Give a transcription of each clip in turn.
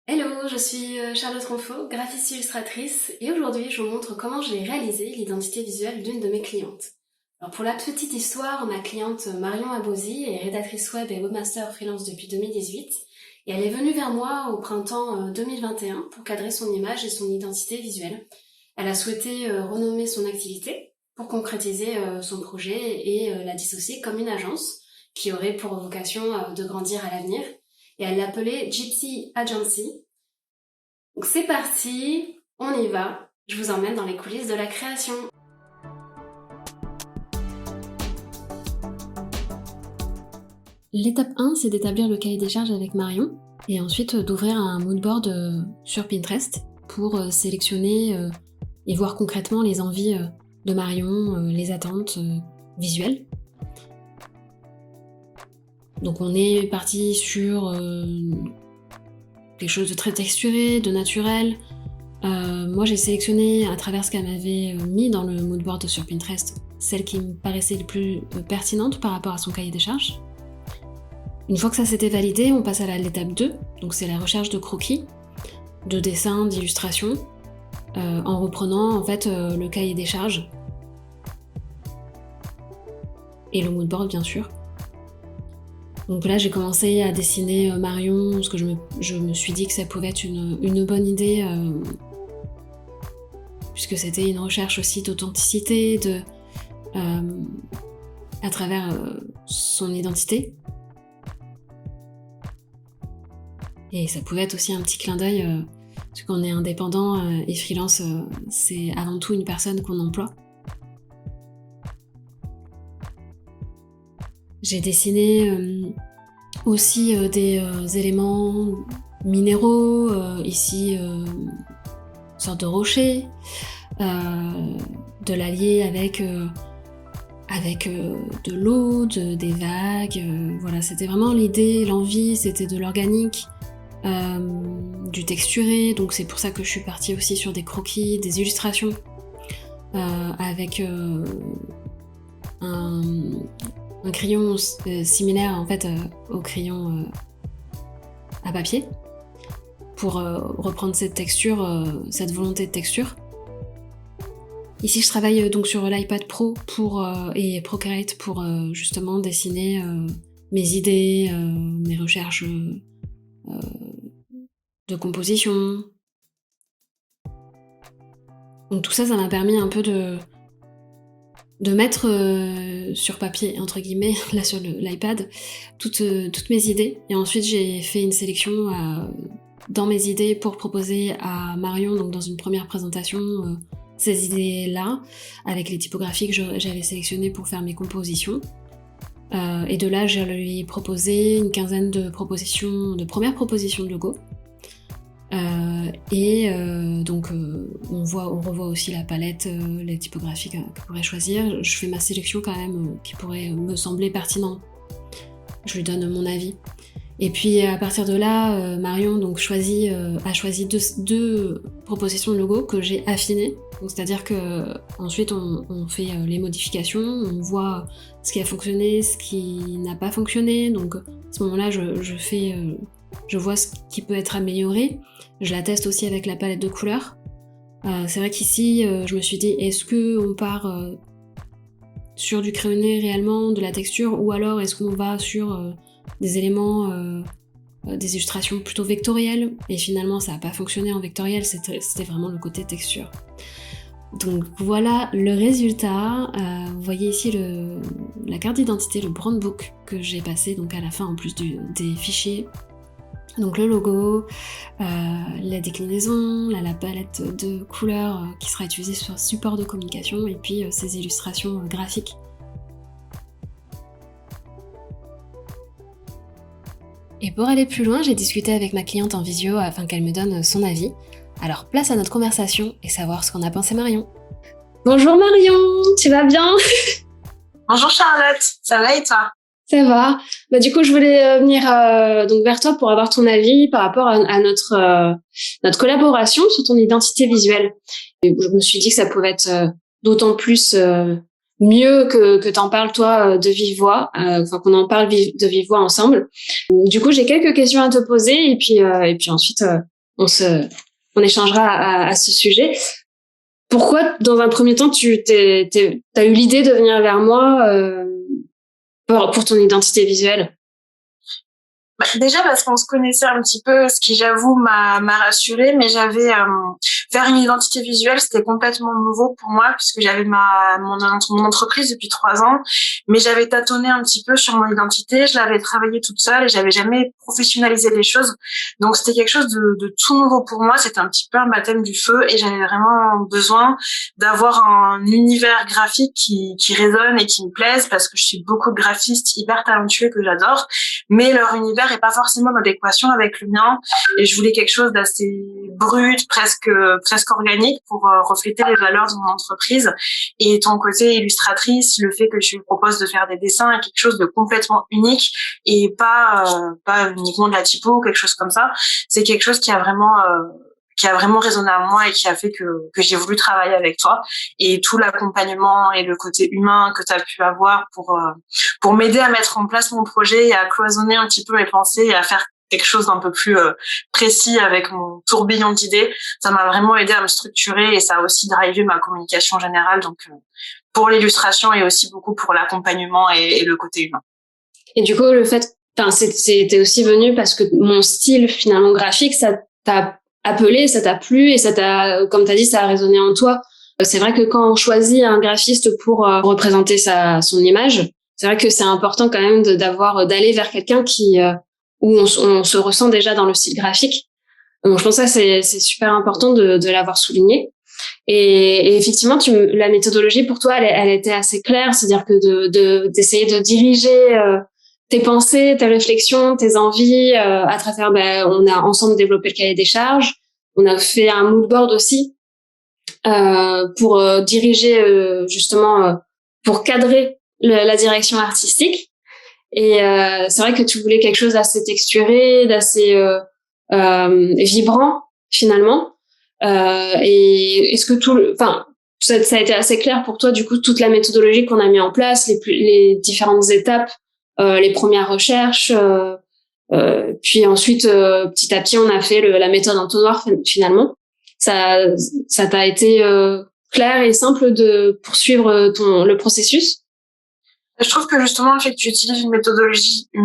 Hello, je suis Charlotte Ronfaux, graphiste illustratrice, et aujourd'hui je vous montre comment j'ai réalisé l'identité visuelle d'une de mes clientes. Alors pour la petite histoire, ma cliente Marion Abosi est rédactrice web et webmaster freelance depuis 2018, et elle est venue vers moi au printemps 2021 pour cadrer son image et son identité visuelle. Elle a souhaité renommer son activité pour concrétiser son projet et la dissocier comme une agence qui aurait pour vocation de grandir à l'avenir. Et elle l'appelait Gypsy Agency. Donc c'est parti, on y va. Je vous emmène dans les coulisses de la création. L'étape 1, c'est d'établir le cahier des charges avec Marion et ensuite d'ouvrir un moodboard sur Pinterest pour sélectionner et voir concrètement les envies de Marion, les attentes visuelles. Donc on est parti sur quelque chose de très texturé, de naturel. Moi j'ai sélectionné à travers ce qu'elle m'avait mis dans le moodboard sur Pinterest, celle qui me paraissait le plus pertinente par rapport à son cahier des charges. Une fois que ça s'était validé, on passe à l'étape 2, donc c'est la recherche de croquis, de dessins, d'illustrations, en reprenant en fait le cahier des charges et le moodboard bien sûr. Donc là j'ai commencé à dessiner Marion, parce que je me suis dit que ça pouvait être une bonne idée, puisque c'était une recherche aussi d'authenticité, à travers son identité. Et ça pouvait être aussi un petit clin d'œil, parce qu'on est indépendant et freelance, c'est avant tout une personne qu'on emploie. J'ai dessiné aussi des éléments minéraux, ici une sorte de rocher, de l'allier avec de l'eau, des vagues, voilà, c'était vraiment l'idée, l'envie, c'était de l'organique, du texturé, donc c'est pour ça que je suis partie aussi sur des croquis, des illustrations, avec un crayon similaire en fait au crayon à papier, pour reprendre cette texture, cette volonté de texture. Ici je travaille donc sur l'iPad Pro et Procreate pour justement dessiner mes idées, mes recherches de composition. Donc tout ça, ça m'a permis un peu de mettre sur papier, entre guillemets, là sur l'iPad, toutes mes idées. Et ensuite j'ai fait une sélection dans mes idées pour proposer à Marion, donc dans une première présentation, ces idées-là, avec les typographies que j'avais sélectionnées pour faire mes compositions. Et de là, je lui ai proposé une quinzaine de premières propositions de logo. Donc on revoit aussi la palette, les typographies qu'elle pourrait choisir. Je fais ma sélection quand même qui pourrait me sembler pertinent. Je lui donne mon avis. Et puis à partir de là, Marion donc a choisi deux propositions de logo que j'ai affinées. Donc c'est-à-dire que ensuite on fait les modifications, on voit ce qui a fonctionné, ce qui n'a pas fonctionné. Donc à ce moment-là, je vois ce qui peut être amélioré. Je la teste aussi avec la palette de couleurs. C'est vrai qu'ici, je me suis dit, est-ce qu'on part sur du crayonné réellement, de la texture, ou alors est-ce qu'on va sur des éléments, des illustrations plutôt vectorielles? Et finalement, ça n'a pas fonctionné en vectoriel, c'était vraiment le côté texture. Donc voilà le résultat. Vous voyez ici la carte d'identité, le brand book que j'ai passé donc à la fin en plus des fichiers. Donc le logo, la déclinaison, la palette de couleurs qui sera utilisée sur support de communication, et puis ces illustrations graphiques. Et pour aller plus loin, j'ai discuté avec ma cliente en visio afin qu'elle me donne son avis. Alors place à notre conversation et savoir ce qu'en a pensé Marion. Bonjour Marion, tu vas bien? Bonjour Charlotte, ça va et toi? Ça va. Bah, du coup, je voulais venir donc vers toi pour avoir ton avis par rapport à notre collaboration sur ton identité visuelle. Et je me suis dit que ça pouvait être d'autant plus mieux que t'en parles toi de vive voix, enfin qu'on en parle de vive voix ensemble. Du coup, j'ai quelques questions à te poser et puis ensuite on échangera à ce sujet. Pourquoi, dans un premier temps, t'as eu l'idée de venir vers moi pour ton identité visuelle? Déjà parce qu'on se connaissait un petit peu, ce qui j'avoue m'a rassurée, mais faire une identité visuelle, c'était complètement nouveau pour moi puisque j'avais mon entreprise depuis 3 ans, mais j'avais tâtonné un petit peu sur mon identité, je l'avais travaillé toute seule et j'avais jamais professionnalisé les choses, donc c'était quelque chose de tout nouveau pour moi, c'était un petit peu un baptême du feu et j'avais vraiment besoin d'avoir un univers graphique qui résonne et qui me plaise parce que je suis beaucoup de graphistes hyper talentueux que j'adore, mais leur univers est pas forcément en adéquation avec le mien et je voulais quelque chose d'assez brut, presque organique pour refléter les valeurs de mon entreprise. Et ton côté illustratrice, le fait que je lui propose de faire des dessins est quelque chose de complètement unique et pas uniquement de la typo ou quelque chose comme ça. C'est quelque chose qui a vraiment résonné à moi et qui a fait que j'ai voulu travailler avec toi, et tout l'accompagnement et le côté humain que tu as pu avoir pour m'aider à mettre en place mon projet et à cloisonner un petit peu mes pensées et à faire quelque chose d'un peu plus précis avec mon tourbillon d'idées. Ça m'a vraiment aidé à me structurer et ça a aussi drivé ma communication générale, donc pour l'illustration et aussi beaucoup pour l'accompagnement et le côté humain. Et du coup, c'était aussi venu parce que mon style finalement graphique, ça t'a appelé, ça t'a plu et comme t'as dit, ça a résonné en toi. C'est vrai que quand on choisit un graphiste pour représenter son image, c'est vrai que c'est important quand même d'aller vers quelqu'un où on se ressent déjà dans le style graphique. Donc je pense que ça c'est super important de l'avoir souligné. Et effectivement, la méthodologie pour toi, elle était assez claire, c'est-à-dire que d'essayer de diriger tes pensées, tes réflexions, tes envies à travers. On a ensemble développé le cahier des charges, on a fait un mood board aussi pour diriger justement pour cadrer la direction artistique. Et c'est vrai que tu voulais quelque chose d'assez texturé, d'assez vibrant finalement. Et est-ce que ça a été assez clair pour toi, du coup, toute la méthodologie qu'on a mis en place, les différentes étapes, les premières recherches, puis ensuite, petit à petit, on a fait la méthode entonnoir finalement. Ça t'a été clair et simple de poursuivre le processus? Je trouve que justement le fait que tu utilises une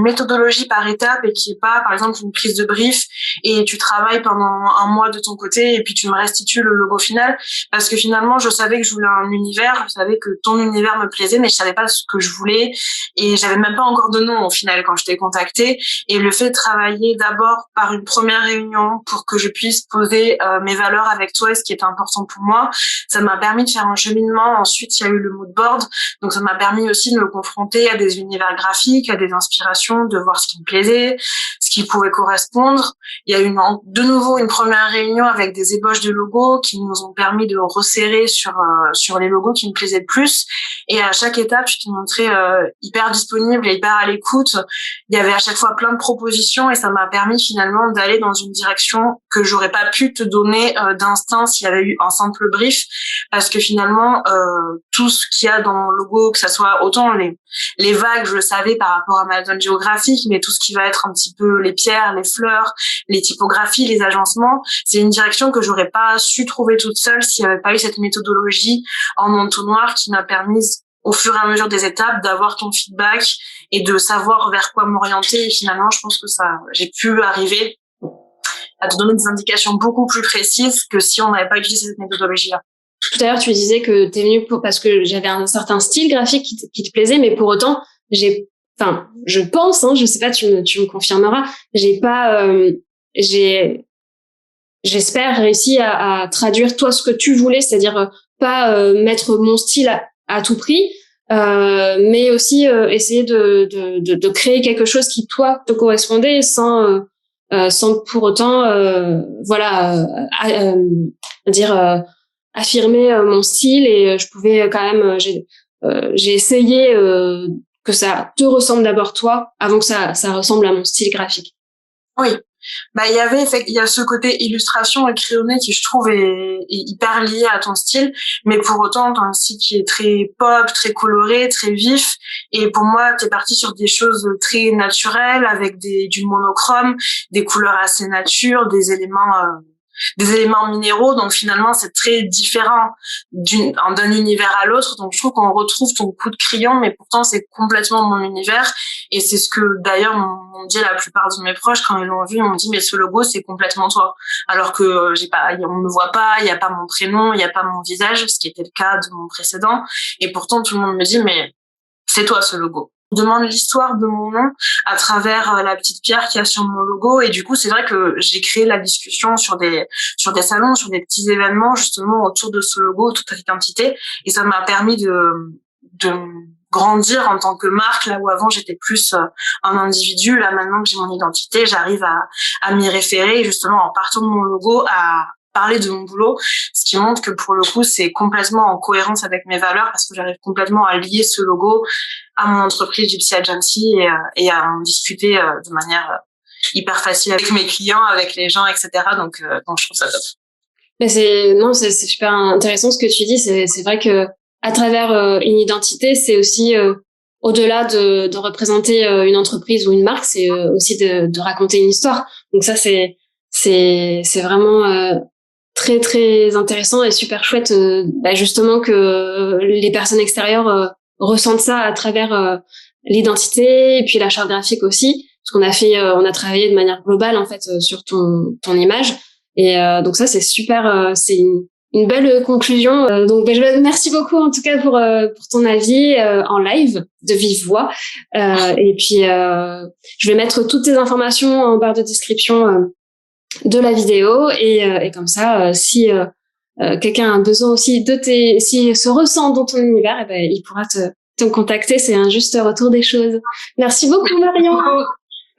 méthodologie par étape et qui est pas, par exemple, une prise de brief et tu travailles pendant un mois de ton côté et puis tu me restitues le logo final, parce que finalement je savais que je voulais un univers, je savais que ton univers me plaisait, mais je savais pas ce que je voulais et j'avais même pas encore de nom au final quand je t'ai contacté. Et le fait de travailler d'abord par une première réunion pour que je puisse poser mes valeurs avec toi et ce qui était important pour moi, ça m'a permis de faire un cheminement. Ensuite il y a eu le mood board, donc ça m'a permis aussi de me confrontée à des univers graphiques, à des inspirations, de voir ce qui me plaisait, ce qui pouvait correspondre. Il y a eu de nouveau une première réunion avec des ébauches de logos qui nous ont permis de resserrer sur les logos qui me plaisaient le plus. Et à chaque étape, je t'ai montré hyper disponible et hyper à l'écoute. Il y avait à chaque fois plein de propositions et ça m'a permis finalement d'aller dans une direction que j'aurais pas pu te donner d'instinct s'il y avait eu un simple brief, parce que finalement tout ce qu'il y a dans le logo, que ça soit autant les vagues, je le savais par rapport à ma zone géographique, mais tout ce qui va être un petit peu les pierres, les fleurs, les typographies, les agencements, c'est une direction que j'aurais pas su trouver toute seule s'il n'y avait pas eu cette méthodologie en entonnoir qui m'a permis au fur et à mesure des étapes d'avoir ton feedback et de savoir vers quoi m'orienter. Et finalement, je pense que j'ai pu arriver à te donner des indications beaucoup plus précises que si on n'avait pas utilisé cette méthodologie-là. Tout à l'heure, tu disais que t'es venue parce que j'avais un certain style graphique qui te plaisait, mais pour autant, je pense, je sais pas, tu me confirmeras, j'espère réussi à traduire toi ce que tu voulais, c'est-à-dire pas mettre mon style à tout prix, mais aussi essayer de créer quelque chose qui toi te correspondait sans pour autant affirmer mon style. Et je pouvais quand même j'ai essayé que ça te ressemble d'abord toi avant que ça ressemble à mon style graphique. Oui, Il y a ce côté illustration et crayonné qui, je trouve, est hyper lié à ton style. Mais pour autant, t'as un style qui est très pop, très coloré, très vif. Et pour moi, t'es parti sur des choses très naturelles avec du monochrome, des couleurs assez nature, des éléments minéraux. Donc finalement, c'est très différent d'un univers à l'autre. Donc je trouve qu'on retrouve ton coup de crayon, mais pourtant c'est complètement mon univers. Et c'est ce que d'ailleurs m'ont dit la plupart de mes proches quand ils l'ont vu. Ils m'ont dit mais ce logo c'est complètement toi. Alors que on me voit pas, il y a pas mon prénom, il y a pas mon visage, ce qui était le cas de mon précédent. Et pourtant tout le monde me dit mais c'est toi ce logo. On demande l'histoire de mon nom à travers la petite pierre qu'il y a sur mon logo. Et du coup, c'est vrai que j'ai créé la discussion sur des salons, sur des petits événements, justement, autour de ce logo, toute cette identité. Et ça m'a permis de grandir en tant que marque, là où avant j'étais plus un individu. Là, maintenant que j'ai mon identité, j'arrive à m'y référer, justement, en partant de mon logo, à parler de mon boulot, ce qui montre que pour le coup, c'est complètement en cohérence avec mes valeurs parce que j'arrive complètement à lier ce logo à mon entreprise Gypsy Agency et à en discuter de manière hyper facile avec mes clients, avec les gens, etc. Donc je trouve ça top. Mais c'est super intéressant ce que tu dis. C'est vrai que à travers une identité, c'est aussi au-delà de représenter une entreprise ou une marque, c'est aussi de raconter une histoire. Donc ça c'est vraiment très très intéressant et super chouette justement que les personnes extérieures ressentent ça à travers l'identité et puis la charte graphique aussi, parce qu'on on a travaillé de manière globale en fait sur ton image et donc ça c'est super, c'est une belle conclusion. Donc merci beaucoup en tout cas pour ton avis en live de vive voix et puis je vais mettre toutes tes informations en barre de description de la vidéo et comme ça si quelqu'un a besoin aussi si se ressent dans ton univers, il pourra te contacter. C'est un juste retour des choses. Merci beaucoup Marion.